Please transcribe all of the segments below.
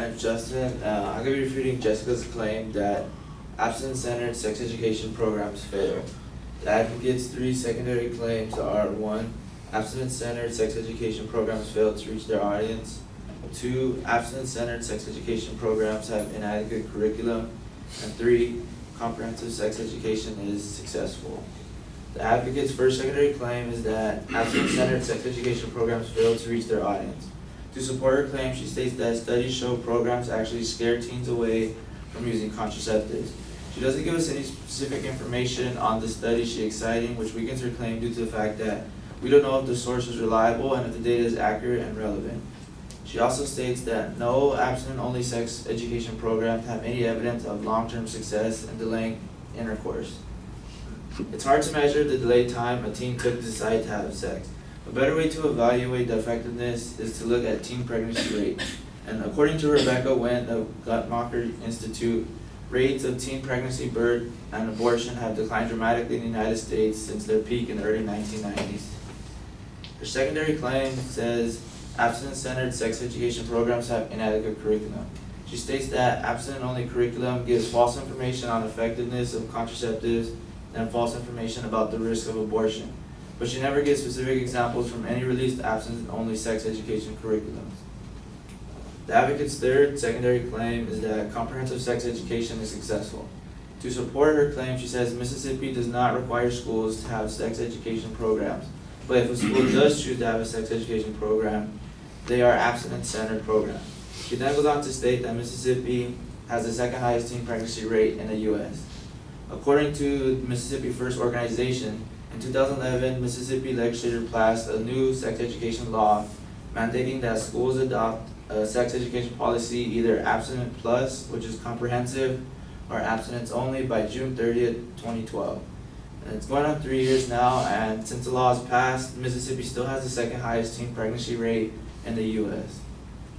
my name's Justin. I'm going to be refuting Jessica's claim that abstinence-centered sex education programs fail. The advocate's three secondary claims are: 1, abstinence-centered sex education programs fail to reach their audience; 2, abstinence-centered sex education programs have inadequate curriculum; and 3, comprehensive sex education is successful. The advocate's first secondary claim is that abstinence-centered sex education programs fail to reach their audience. To support her claim, she states that studies show programs actually scare teens away from using contraceptives. She doesn't give us any specific information on the study she's citing, which weakens her claim due to the fact that we don't know if the source is reliable and if the data is accurate and relevant. She also states that no abstinent-only sex education programs have any evidence of long-term success in delaying intercourse. It's hard to measure the delayed time a teen took to decide to have sex. A better way to evaluate the effectiveness is to look at teen pregnancy rate. And according to Rebecca Wendt of Guttmacher Institute, rates of teen pregnancy, birth, and abortion have declined dramatically in the United States since their peak in the early 1990s. Her secondary claim says abstinence-centered sex education programs have inadequate curriculum. She states that abstinent-only curriculum gives false information on effectiveness of contraceptives and false information about the risk of abortion, but she never gives specific examples from any released abstinence-only sex education curriculums. The advocate's third secondary claim is that comprehensive sex education is successful. To support her claim, she says Mississippi does not require schools to have sex education programs, but if a school does choose to have a sex education program, they are abstinence-centered programs. She then goes on to state that Mississippi has the second highest teen pregnancy rate in the U.S. According to the Mississippi First organization, in 2011, Mississippi legislature passed a new sex education law mandating that schools adopt a sex education policy either abstinent plus, which is comprehensive, or abstinence only by June 30th, 2012. And it's going on 3 years now, and since the law is passed, Mississippi still has the second highest teen pregnancy rate in the U.S.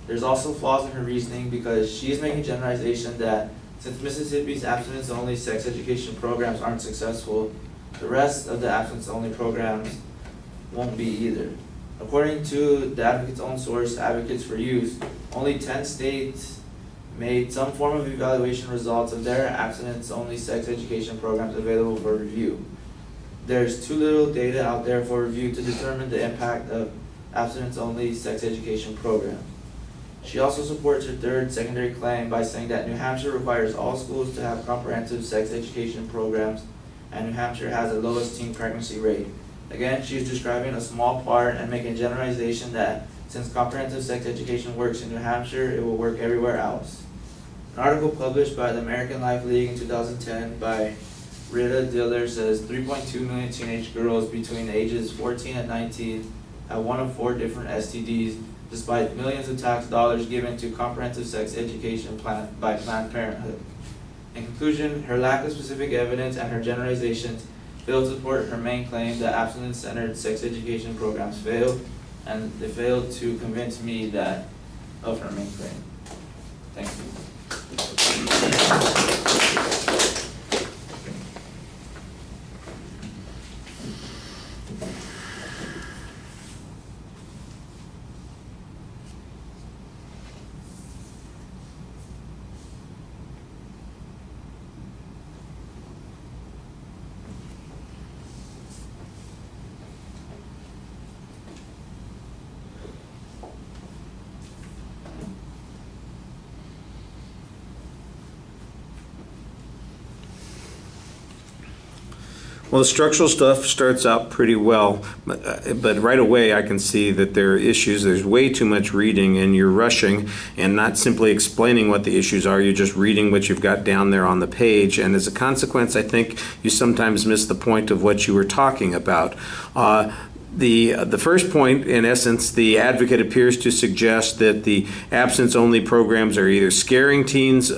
There's also flaws in her reasoning because she is making a generalization that since Mississippi's abstinence-only sex education programs aren't successful, the rest of the abstinence-only programs won't be either. According to the advocate's own source, Advocates for Youth, only 10 states made some form of evaluation results of their abstinence-only sex education programs available for review. There's too little data out there for review to determine the impact of abstinence-only sex education programs. She also supports her third secondary claim by saying that New Hampshire requires all schools to have comprehensive sex education programs, and New Hampshire has the lowest teen pregnancy rate. Again, she is describing a small part and making a generalization that since comprehensive sex education works in New Hampshire, it will work everywhere else. An article published by the American Life League in 2010 by Rita Diller says 3.2 million teenage girls between the ages 14 and 19 have one of 4 different STDs, despite millions of tax dollars given to comprehensive sex education by Planned Parenthood. In conclusion, her lack of specific evidence and her generalizations fail to support her main claim that abstinence-centered sex education programs fail, and they failed to convince me that of her main claim. Thank you. Well, the structural stuff starts out pretty well, but right away I can see that there are issues. There's way too much reading, and you're rushing and not simply explaining what the issues are. You're just reading what you've got down there on the page, and as a consequence, I think you sometimes miss the point of what you were talking about. The first point, in essence, the advocate appears to suggest that the abstinence-only programs are either scaring teens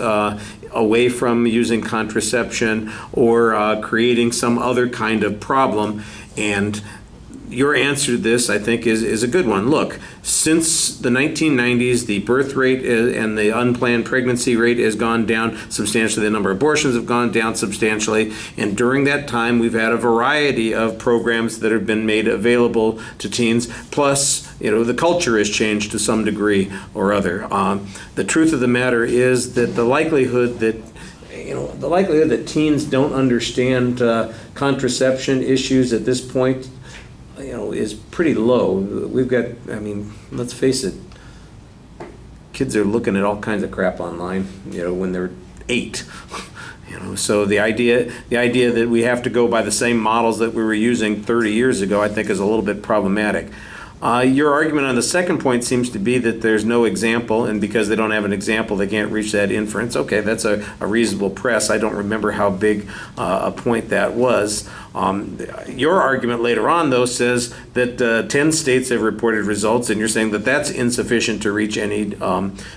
away from using contraception or creating some other kind of problem. And your answer to this, I think, is a good one. Look, since the 1990s, the birth rate and the unplanned pregnancy rate has gone down substantially. The number of abortions have gone down substantially. And during that time, we've had a variety of programs that have been made available to teens. Plus, the culture has changed to some degree or other. The truth of the matter is that the likelihood that teens don't understand contraception issues at this point, is pretty low. We've got, let's face it, kids are looking at all kinds of crap online, when they're 8. So the idea that we have to go by the same models that we were using 30 years ago, I think, is a little bit problematic. Your argument on the second point seems to be that there's no example, and because they don't have an example, they can't reach that inference. Okay, that's a reasonable press. I don't remember how big a point that was. Your argument later on, though, says that 10 states have reported results, and you're saying that that's insufficient to reach any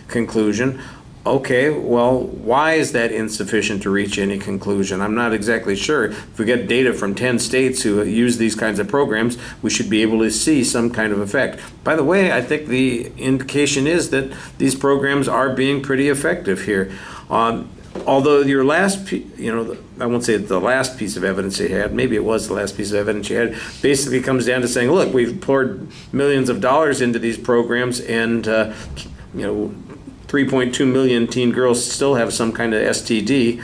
conclusion. Okay, well, why is that insufficient to reach any conclusion? I'm not exactly sure. If we get data from 10 states who use these kinds of programs, we should be able to see some kind of effect. By the way, I think the indication is that these programs are being pretty effective here. Although your last, I won't say the last piece of evidence you had, maybe it was the last piece of evidence you had, basically comes down to saying, look, we've poured millions of dollars into these programs, and 3.2 million teen girls still have some kind of STD.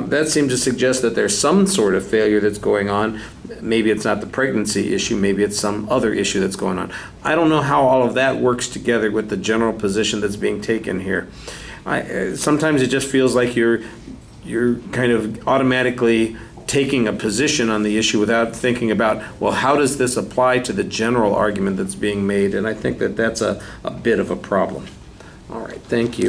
That seems to suggest that there's some sort of failure that's going on. Maybe it's not the pregnancy issue, maybe it's some other issue that's going on. I don't know how all of that works together with the general position that's being taken here. Sometimes it just feels like you're kind of automatically taking a position on the issue without thinking about, well, how does this apply to the general argument that's being made? And I think that that's a bit of a problem. All right, thank you.